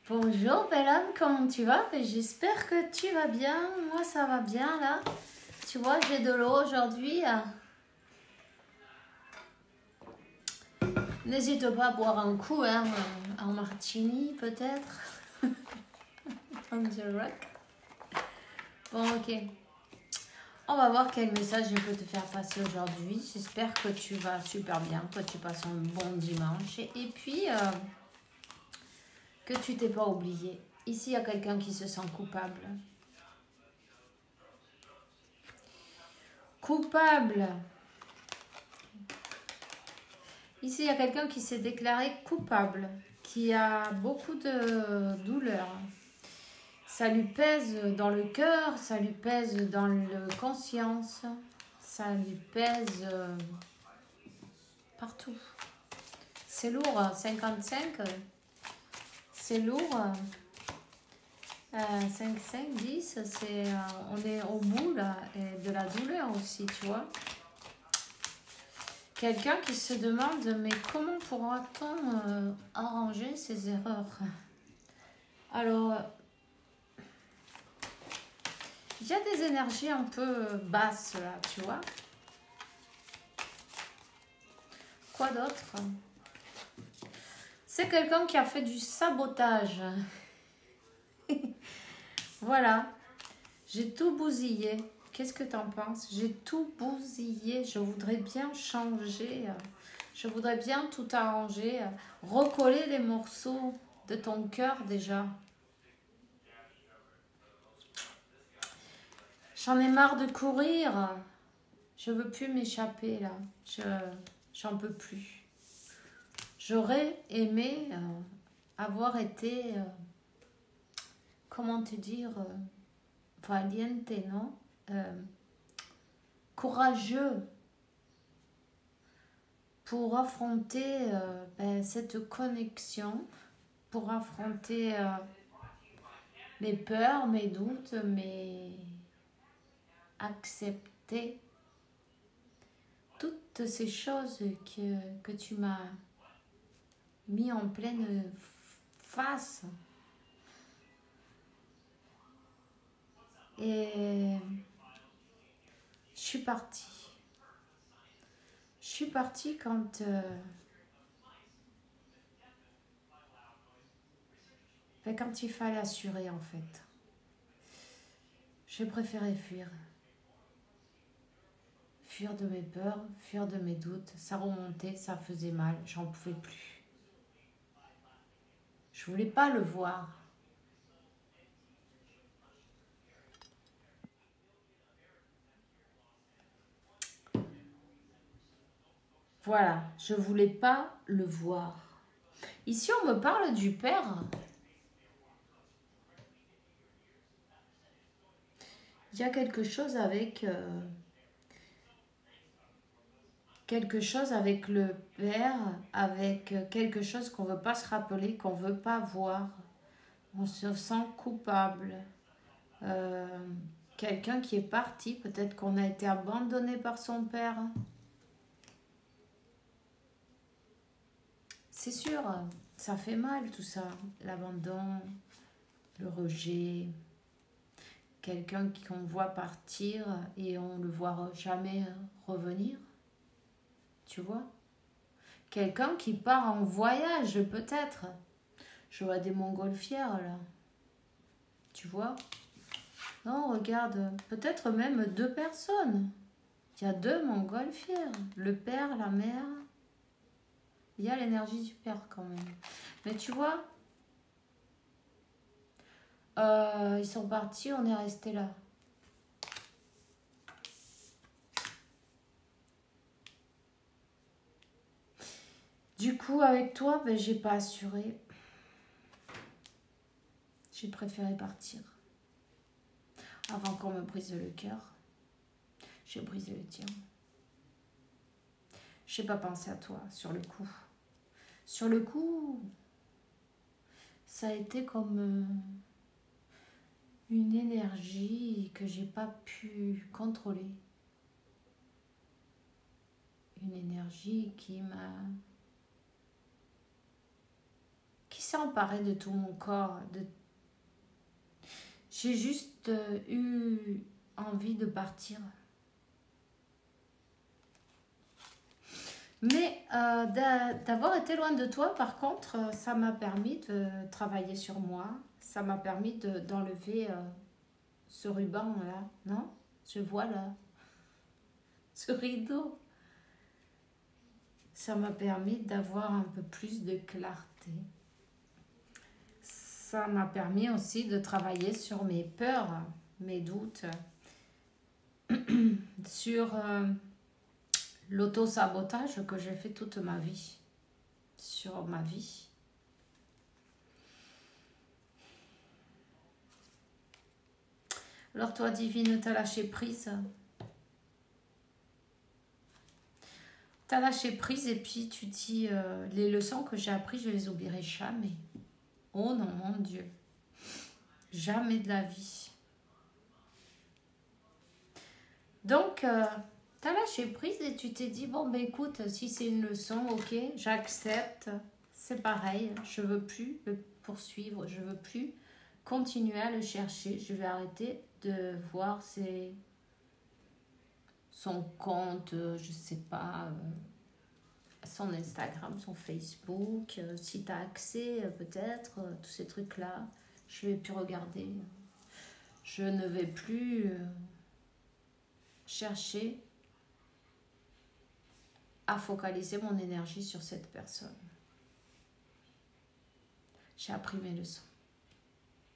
Bonjour bel homme, comment tu vas? J'espère que tu vas bien. Moi ça va bien là. Tu vois, j'ai de l'eau aujourd'hui. N'hésite pas à boire un coup, hein, un martini peut-être. On direct. Bon, ok. On va voir quel message je peux te faire passer aujourd'hui. J'espère que tu vas super bien, que tu passes un bon dimanche. Et puis, que tu t'es pas oublié. Ici, il y a quelqu'un qui se sent coupable. Coupable. Ici, il y a quelqu'un qui s'est déclaré coupable, qui a beaucoup de douleur. Ça lui pèse dans le cœur, ça lui pèse dans le conscience, ça lui pèse partout. C'est lourd, 55, c'est lourd. 5, 5, 10, on est au bout là, et de la douleur aussi, tu vois. Quelqu'un qui se demande, mais comment pourra-t-on arranger ces erreurs? Alors, il y a des énergies un peu basses là, tu vois. Quoi d'autre? C'est quelqu'un qui a fait du sabotage. Voilà. J'ai tout bousillé. Qu'est-ce que tu en penses? J'ai tout bousillé. Je voudrais bien changer. Je voudrais bien tout arranger. Recoller les morceaux de ton cœur déjà. J'en ai marre de courir. Je veux plus m'échapper là. J'en peux plus. J'aurais aimé avoir été, comment te dire, valiente, non? Courageux pour affronter cette connexion, pour affronter mes peurs, mes doutes, mais accepter toutes ces choses que tu m'as mis en pleine face. Et je suis partie. Je suis partie quand il fallait assurer en fait. J'ai préféré fuir. Fuir de mes peurs, fuir de mes doutes. Ça remontait, ça faisait mal, j'en pouvais plus. Je voulais pas le voir. Voilà, je voulais pas le voir. Ici, on me parle du père. Il y a quelque chose avec le père, avec quelque chose qu'on veut pas se rappeler, qu'on veut pas voir. On se sent coupable. Quelqu'un qui est parti, peut-être qu'on a été abandonné par son père. C'est sûr, ça fait mal tout ça, l'abandon, le rejet. Quelqu'un qu'on voit partir et on ne le voit jamais revenir. Tu vois? Quelqu'un qui part en voyage, peut-être. Je vois des montgolfières, là. Tu vois? Non, regarde, peut-être même 2 personnes. Il y a 2 montgolfières. Le père, la mère. Il y a l'énergie du père, quand même. Mais tu vois, ils sont partis, on est resté là. Du coup, avec toi, j'ai pas assuré. J'ai préféré partir. Avant qu'on me brise le cœur, j'ai brisé le tien. J'ai pas pensé à toi sur le coup. Sur le coup, ça a été comme une énergie que j'ai pas pu contrôler. Une énergie qui s'est emparé de tout mon corps. J'ai juste eu envie de partir. Mais d'avoir été loin de toi, par contre, ça m'a permis de travailler sur moi. Ça m'a permis d'enlever ce ruban-là, non? Je vois là, ce rideau. Ça m'a permis d'avoir un peu plus de clarté. Ça m'a permis aussi de travailler sur mes peurs, mes doutes, sur l'auto-sabotage que j'ai fait toute ma vie, sur ma vie. Alors toi, Divine, t'as lâché prise. T'as lâché prise et puis tu dis, les leçons que j'ai apprises, je les oublierai jamais. Oh non, mon Dieu. Jamais de la vie. Donc, t'as lâché prise et tu t'es dit, bon, ben écoute, si c'est une leçon, ok, j'accepte. C'est pareil, je veux plus le poursuivre, je veux plus continuer à le chercher. Je vais arrêter de voir son compte, je sais pas, son Instagram, son Facebook, si tu as accès peut-être, tous ces trucs-là, je ne vais plus regarder. Je ne vais plus chercher à focaliser mon énergie sur cette personne. J'ai appris mes leçons.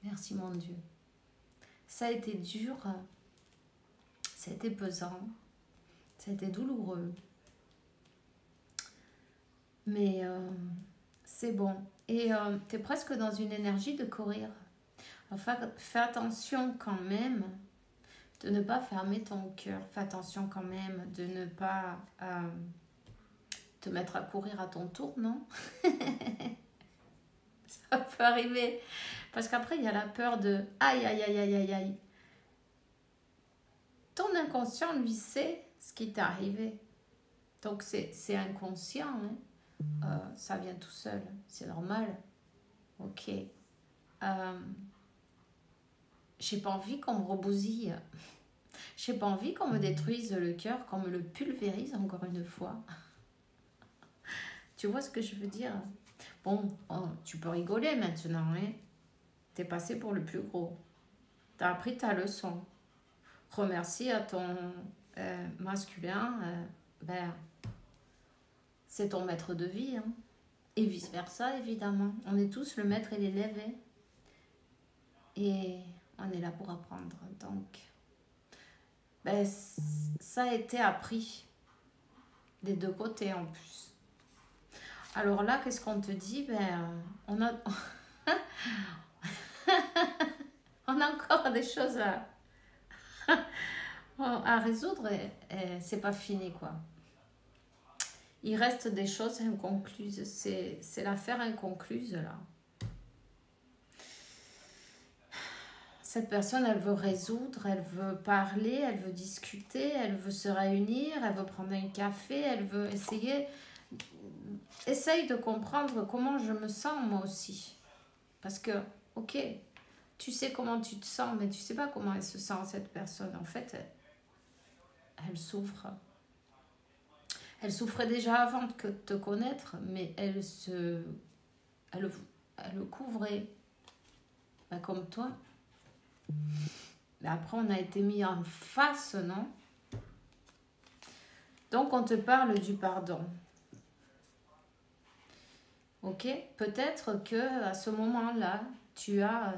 Merci mon Dieu. Ça a été dur, ça a été pesant, ça a été douloureux. Mais c'est bon. Et tu es presque dans une énergie de courir. Enfin, fais attention quand même de ne pas fermer ton cœur. Fais attention quand même de ne pas te mettre à courir à ton tour, non? Ça peut arriver. Parce qu'après, il y a la peur de aïe, aïe, aïe, aïe, aïe, aïe. Ton inconscient, lui, sait ce qui t'est arrivé. Donc, c'est inconscient, hein. Ça vient tout seul, c'est normal. Ok. J'ai pas envie qu'on me rebousille. J'ai pas envie qu'on me détruise le cœur, qu'on me le pulvérise encore une fois. Tu vois ce que je veux dire? Bon, tu peux rigoler maintenant, hein. T'es passé pour le plus gros. T'as appris ta leçon. Remercie à ton masculin. C'est ton maître de vie, hein. Et vice-versa, évidemment. On est tous le maître et l'élève. Et on est là pour apprendre. Donc, ça a été appris. Des deux côtés, en plus. Alors là, qu'est-ce qu'on te dit? On a... on a encore des choses à résoudre. Et c'est pas fini, quoi. Il reste des choses inconcluses. C'est l'affaire inconcluse, là. Cette personne, elle veut résoudre, elle veut parler, elle veut discuter, elle veut se réunir, elle veut prendre un café, elle veut essayer... Essaye de comprendre comment je me sens, moi aussi. Parce que, ok, tu sais comment tu te sens, mais tu sais pas comment elle se sent, cette personne. En fait, elle souffre. Elle souffrait déjà avant de te connaître, mais elle le couvrait. Comme toi. Mais après, on a été mis en face, non? Donc, on te parle du pardon. Ok? Peut-être que à ce moment-là, tu as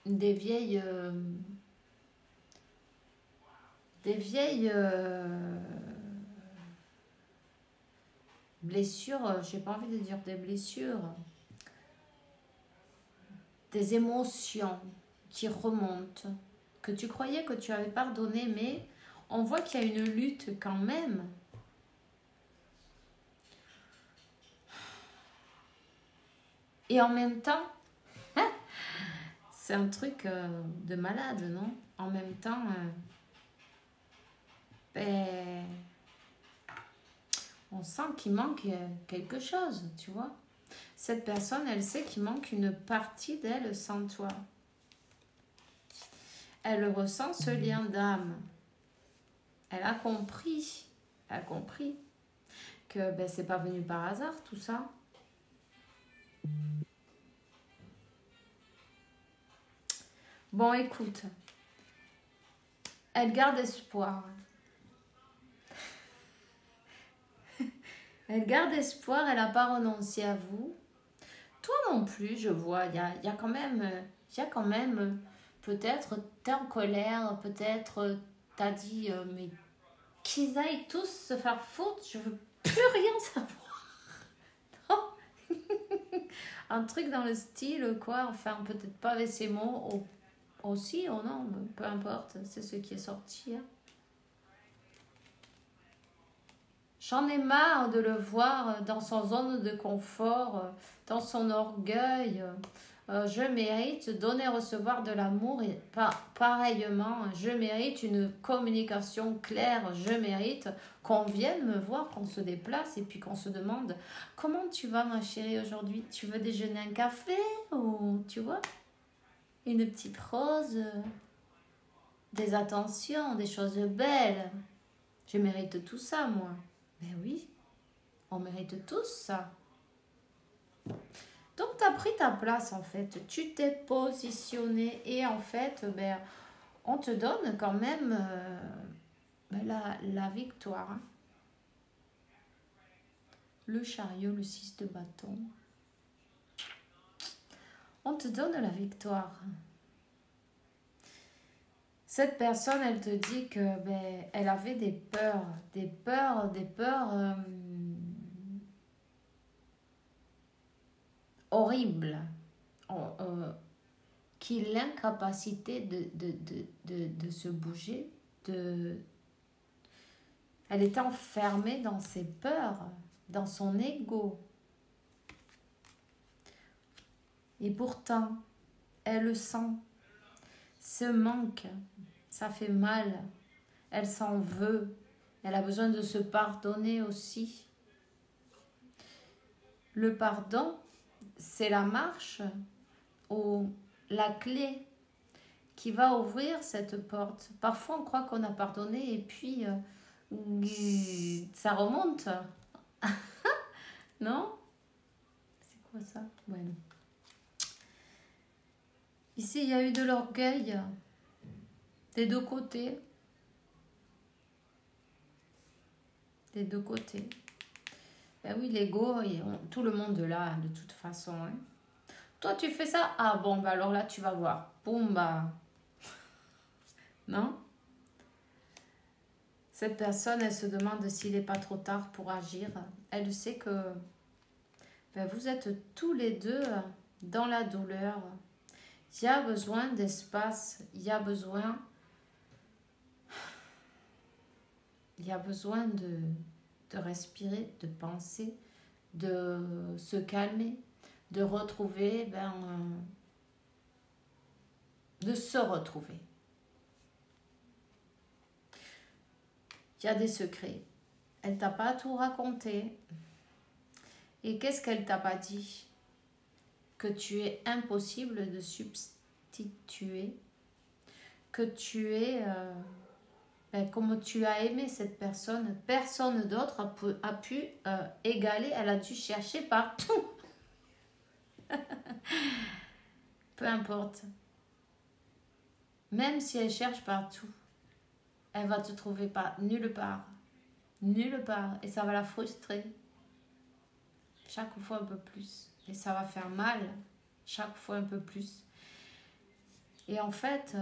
des vieilles blessures, j'ai pas envie de dire des blessures, des émotions qui remontent, que tu croyais que tu avais pardonné, mais on voit qu'il y a une lutte quand même. Et en même temps, c'est un truc de malade, non? En même temps, on sent qu'il manque quelque chose, tu vois? Cette personne, elle sait qu'il manque une partie d'elle sans toi. Elle ressent ce lien d'âme. Elle a compris que ben, c'est pas venu par hasard tout ça. Bon, écoute, elle garde espoir. Elle garde espoir, elle n'a pas renoncé à vous. Toi non plus, je vois, il y a quand même, peut-être t'es en colère, peut-être t'as dit, mais qu'ils aillent tous se faire foutre, je veux plus rien savoir. Non. Un truc dans le style, quoi, enfin, peut-être pas avec ces mots, aussi, ou non, peu importe, c'est ce qui est sorti. Hein. J'en ai marre de le voir dans son zone de confort, dans son orgueil. Je mérite donner, recevoir de l'amour et pareillement, je mérite une communication claire, je mérite qu'on vienne me voir, qu'on se déplace et puis qu'on se demande comment tu vas ma chérie aujourd'hui, tu veux déjeuner un café ou tu vois une petite rose, des attentions, des choses belles. Je mérite tout ça moi. Ben oui, on mérite tous ça. Donc, tu as pris ta place, en fait. Tu t'es positionné et, en fait, ben, on te donne quand même la victoire. Hein. Le chariot, le 6 de bâton. On te donne la victoire. Cette personne, elle te dit que ben, elle avait des peurs horribles. Qui l'incapacité de se bouger, elle était enfermée dans ses peurs, dans son ego. Et pourtant, elle le sent. Ce manque, ça fait mal. Elle s'en veut. Elle a besoin de se pardonner aussi. Le pardon, c'est la marche ou la clé qui va ouvrir cette porte. Parfois, on croit qu'on a pardonné et puis ça remonte. Non? C'est quoi ça? Ouais, non. Ici, il y a eu de l'orgueil des deux côtés. Des deux côtés. Ben oui, l'ego, tout le monde là, de toute façon. Hein. Toi, tu fais ça? Ah bon, bah alors là, tu vas voir. Boum, bah. Non? Cette personne, elle se demande s'il n'est pas trop tard pour agir. Elle sait que ben, vous êtes tous les deux dans la douleur. Il y a besoin d'espace. Il y a besoin de respirer, de penser, de se calmer, de retrouver, de se retrouver. Il y a des secrets. Elle t'a pas tout raconté. Et qu'est-ce qu'elle t'a pas dit? Que tu es impossible de substituer. Que tu es... comme tu as aimé cette personne, personne d'autre a pu égaler. Elle a dû chercher partout. Peu importe. Même si elle cherche partout, elle va te trouver pas nulle part. Nulle part. Et ça va la frustrer. Chaque fois un peu plus. Et ça va faire mal. Chaque fois un peu plus. Et en fait,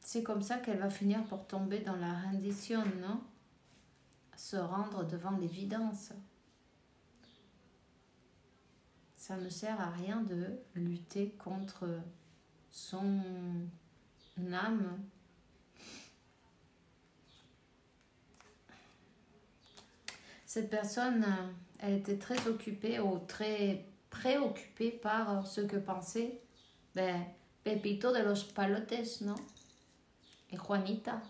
c'est comme ça qu'elle va finir par tomber dans la rendition, non? Se rendre devant l'évidence. Ça ne sert à rien de lutter contre son âme. Cette personne, elle était très occupée ou très préoccupée par ce que pensait Pepito de los Palotes, non? Et Juanita.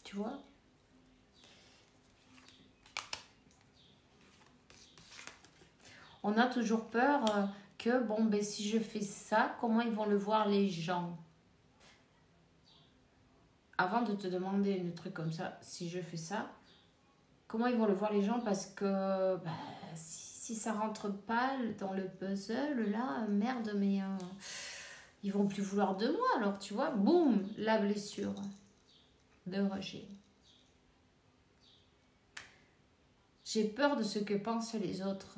Tu vois? On a toujours peur que, bon, ben, si je fais ça, comment ils vont le voir les gens? Avant de te demander un truc comme ça, si je fais ça, comment ils vont le voir les gens? Parce que bah, si ça rentre pas dans le puzzle, là, merde, mais ils vont plus vouloir de moi. Alors, tu vois, boum, la blessure de rejet. J'ai peur de ce que pensent les autres.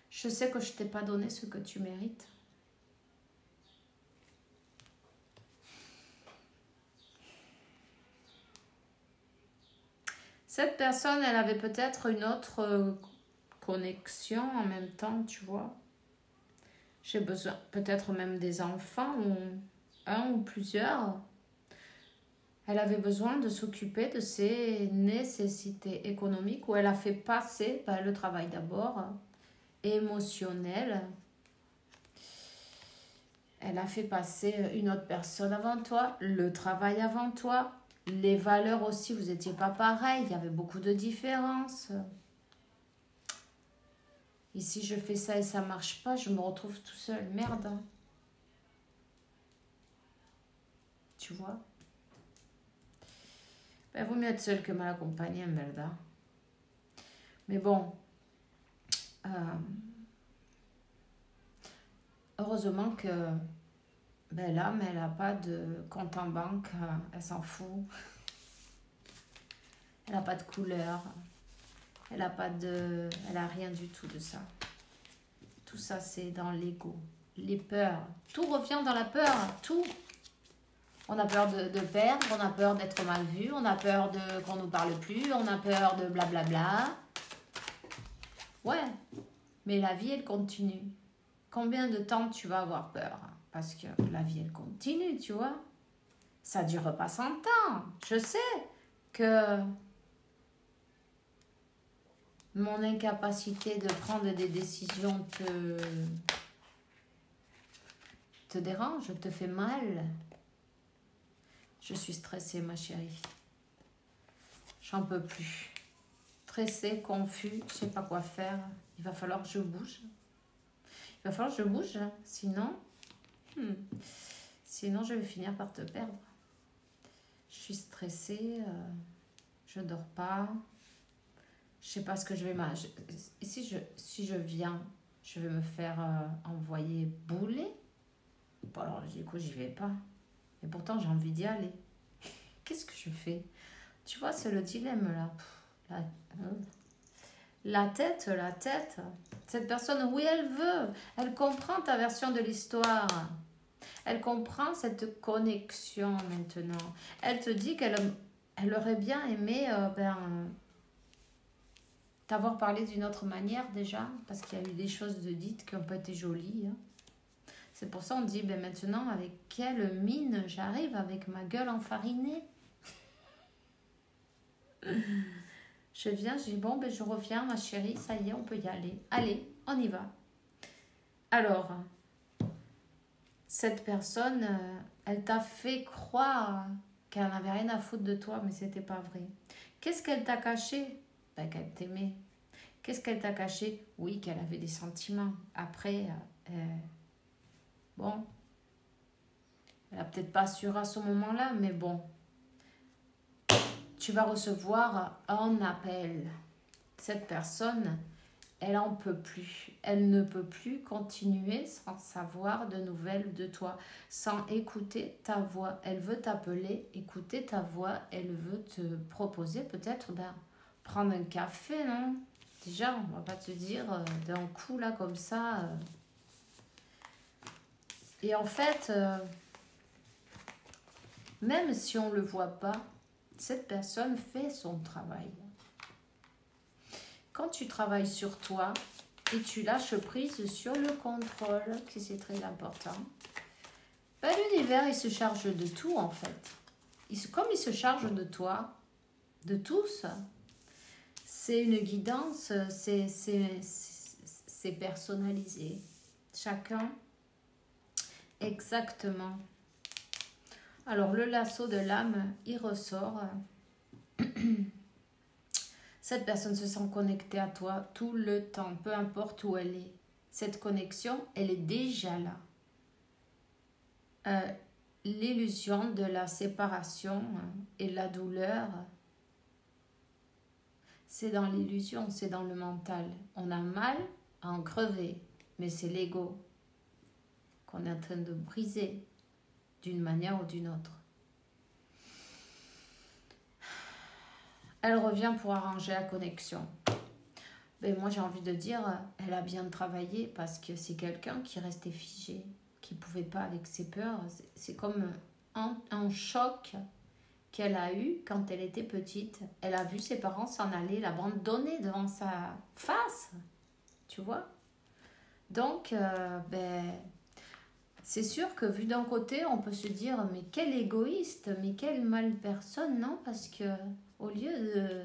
Je sais que je t'ai pas donné ce que tu mérites. Cette personne, elle avait peut-être une autre connexion en même temps, tu vois. J'ai besoin peut-être même des enfants, ou un ou plusieurs. Elle avait besoin de s'occuper de ses nécessités économiques où elle a fait passer le travail d'abord, émotionnel. Elle a fait passer une autre personne avant toi, le travail avant toi, les valeurs aussi, vous n'étiez pas pareil, il y avait beaucoup de différences. Et si je fais ça et ça marche pas, je me retrouve tout seul. Merde. Tu vois? Ben, vaut mieux être seul que mal accompagné, merde. Mais bon. Heureusement que ben, l'âme, elle n'a pas de compte en banque. Elle s'en fout. Elle n'a pas de couleur. Elle n'a rien du tout de ça. Tout ça, c'est dans l'ego. Les peurs. Tout revient dans la peur. Tout. On a peur de perdre. On a peur d'être mal vu. On a peur qu'on ne nous parle plus. On a peur de blablabla. Ouais. Mais la vie, elle continue. Combien de temps tu vas avoir peur? Parce que la vie, elle continue, tu vois. Ça ne dure pas 100 ans. Je sais que mon incapacité de prendre des décisions te dérange, te fait mal. Je suis stressée, ma chérie. J'en peux plus. Stressée, confus, je ne sais pas quoi faire. Il va falloir que je bouge. Il va falloir que je bouge, sinon je vais finir par te perdre. Je suis stressée, je ne dors pas. Je ne sais pas ce que je vais manger. Si je viens, je vais me faire envoyer bouler. Bon, alors du coup, j'y vais pas. Et pourtant, j'ai envie d'y aller. Qu'est-ce que je fais? Tu vois, c'est le dilemme là. La tête. Cette personne, oui, elle veut. Elle comprend ta version de l'histoire. Elle comprend cette connexion maintenant. Elle te dit qu'elle aurait bien aimé t'avoir parlé d'une autre manière déjà, parce qu'il y a eu des choses dites qui n'ont pas été jolies. Hein. C'est pour ça qu'on dit, maintenant, avec quelle mine j'arrive, avec ma gueule enfarinée. Je viens, je dis, bon, je reviens, ma chérie, ça y est, on peut y aller. Allez, on y va. Alors, cette personne, elle t'a fait croire qu'elle n'avait rien à foutre de toi, mais c'était pas vrai. Qu'est-ce qu'elle t'a caché? Qu'elle t'aimait. Qu'est-ce qu'elle t'a caché? Oui, qu'elle avait des sentiments. Après, bon, elle n'a peut-être pas assuré à ce moment-là, mais bon, tu vas recevoir un appel. Cette personne, elle en peut plus. Elle ne peut plus continuer sans savoir de nouvelles de toi, sans écouter ta voix. Elle veut t'appeler, écouter ta voix. Elle veut te proposer peut-être prendre un café, non? Déjà, on va pas te dire d'un coup là comme ça. Et en fait, même si on ne le voit pas, cette personne fait son travail. Quand tu travailles sur toi et tu lâches prise sur le contrôle, que c'est très important, l'univers, il se charge de tout en fait. Comme il se charge de toi, de tous, c'est une guidance, c'est personnalisé. Chacun, exactement. Alors, le lasso de l'âme, il ressort. Cette personne se sent connectée à toi tout le temps, peu importe où elle est. Cette connexion, elle est déjà là. L'illusion de la séparation et la douleur, c'est dans l'illusion, c'est dans le mental. On a mal à en crever, mais c'est l'ego qu'on est en train de briser d'une manière ou d'une autre. Elle revient pour arranger la connexion. Mais moi, j'ai envie de dire, elle a bien travaillé parce que c'est quelqu'un qui restait figé, qui ne pouvait pas avec ses peurs. C'est comme un choc qu'elle a eu quand elle était petite. Elle a vu ses parents s'en aller, l'abandonner devant sa face, tu vois. Donc, c'est sûr que vu d'un côté, on peut se dire, mais quel égoïste, mais quelle mal personne, non? Parce que au lieu de...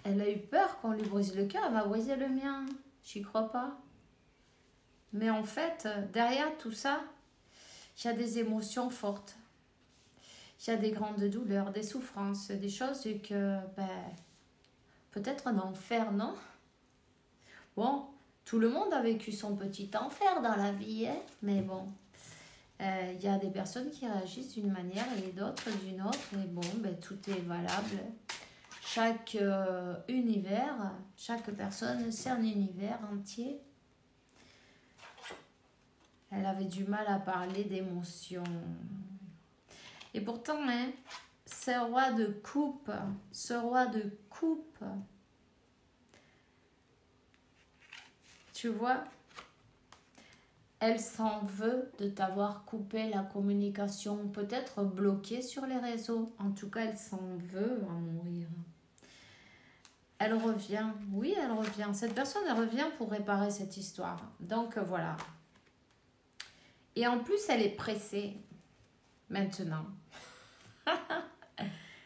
Elle a eu peur qu'on lui brise le cœur, elle m'a brisé le mien. J'y crois pas. Mais en fait, derrière tout ça, il y a des émotions fortes. Il y a des grandes douleurs, des souffrances, des choses que, peut-être un enfer, non? Bon, tout le monde a vécu son petit enfer dans la vie, hein? Mais bon, il y a des personnes qui réagissent d'une manière et d'autres d'une autre. Et bon, tout est valable. Chaque univers, chaque personne, c'est un univers entier. Elle avait du mal à parler d'émotions. Et pourtant, hein, ce roi de coupe, tu vois, elle s'en veut de t'avoir coupé la communication, peut-être bloquée sur les réseaux. En tout cas, elle s'en veut à mourir. Elle revient, oui, elle revient. Cette personne, elle revient pour réparer cette histoire. Donc, voilà. Et en plus, elle est pressée maintenant.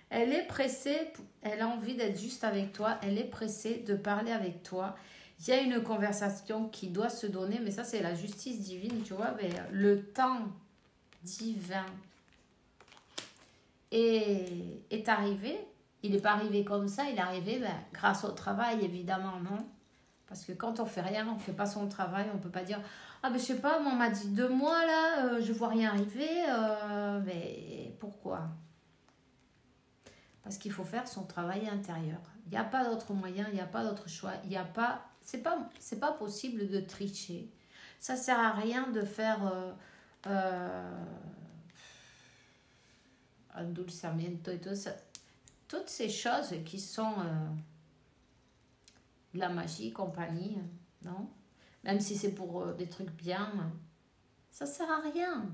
Elle est pressée, elle a envie d'être juste avec toi, elle est pressée de parler avec toi. Il y a une conversation qui doit se donner, mais ça, c'est la justice divine, tu vois. Mais le temps divin est arrivé. Il n'est pas arrivé comme ça, il est arrivé grâce au travail, évidemment, non? Parce que quand on fait rien, on ne fait pas son travail, on ne peut pas dire « Ah, je sais pas, on m'a dit 2 mois, là, je vois rien arriver. Mais pourquoi ?» Parce qu'il faut faire son travail intérieur. Il n'y a pas d'autre moyen, il n'y a pas d'autre choix. Il n'y a pas... C'est pas possible de tricher. Ça ne sert à rien de faire... endulzamiento et tout ça. Toutes ces choses qui sont de la magie, compagnie, non? Même si c'est pour des trucs bien, ça sert à rien.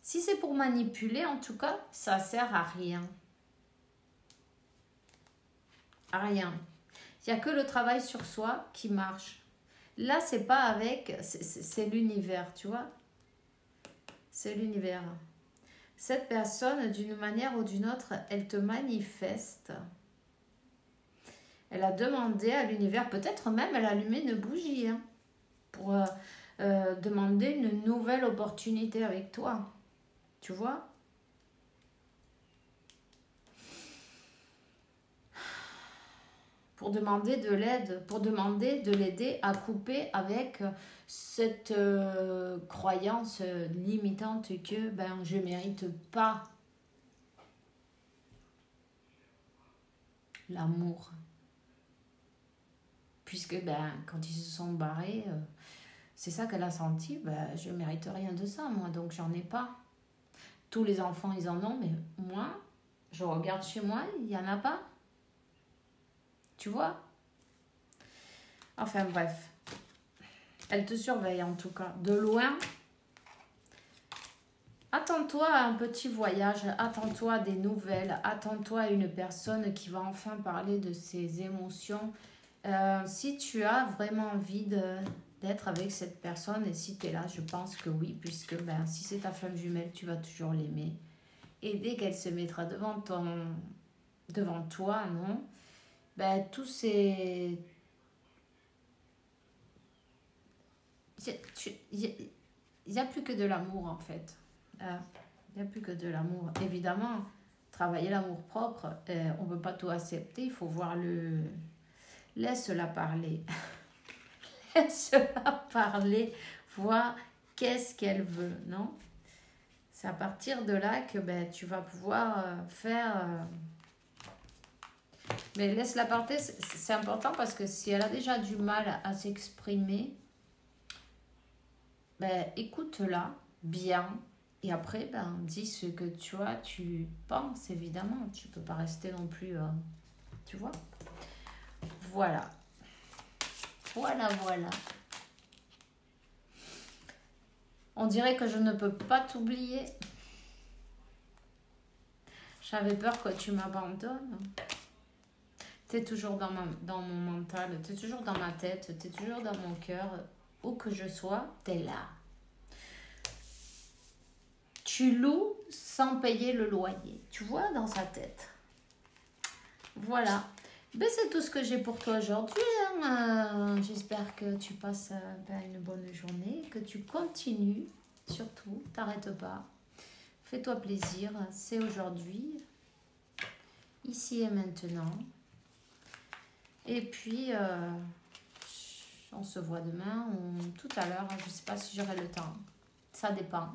Si c'est pour manipuler, en tout cas, ça sert à rien. À rien. Il n'y a que le travail sur soi qui marche. Là, c'est pas avec... C'est l'univers, tu vois? C'est l'univers. Cette personne, d'une manière ou d'une autre, elle te manifeste. Elle a demandé à l'univers, peut-être même elle a allumé une bougie, hein, pour demander une nouvelle opportunité avec toi. Tu vois? Pour demander de l'aide, pour demander de l'aider à couper avec cette croyance limitante que je ne mérite pas l'amour. Puisque quand ils se sont barrés, c'est ça qu'elle a senti, je ne mérite rien de ça, moi, donc j'en ai pas. Tous les enfants, ils en ont, mais moi, je regarde chez moi, il n'y en a pas. Tu vois? Enfin bref. Elle te surveille en tout cas. De loin. Attends-toi à un petit voyage. Attends-toi à des nouvelles. Attends-toi à une personne qui va enfin parler de ses émotions. Si tu as vraiment envie d'être avec cette personne et si tu es là, je pense que oui. Puisque si c'est ta femme jumelle, tu vas toujours l'aimer. Et dès qu'elle se mettra devant toi, non? Tous ces... Il n'y a plus que de l'amour en fait. Il n'y a plus que de l'amour. Évidemment, travailler l'amour-propre. On ne peut pas tout accepter, il faut voir le... Laisse-la parler. Laisse-la parler, voir qu'est-ce qu'elle veut, non? C'est à partir de là que ben, tu vas pouvoir faire... Mais laisse-la parler, c'est important parce que si elle a déjà du mal à s'exprimer, ben, écoute-la bien. Et après, ben, dis ce que tu penses, évidemment. Tu peux pas rester non plus... tu vois? Voilà. Voilà. On dirait que je ne peux pas t'oublier. J'avais peur que tu m'abandonnes. Tu es toujours dans mon mental, tu es toujours dans ma tête, tu es toujours dans mon cœur. Où que je sois, tu es là. Tu loues sans payer le loyer. Tu vois, dans sa tête. Voilà. Ben, c'est tout ce que j'ai pour toi aujourd'hui. Hein. J'espère que tu passes une bonne journée, que tu continues. Surtout, t'arrêtes pas. Fais-toi plaisir. C'est aujourd'hui. Ici et maintenant. Et puis, on se voit demain ou tout à l'heure. Je ne sais pas si j'aurai le temps. Ça dépend.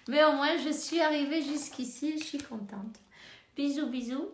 Mais au moins, je suis arrivée jusqu'ici. Je suis contente. Bisous, bisous.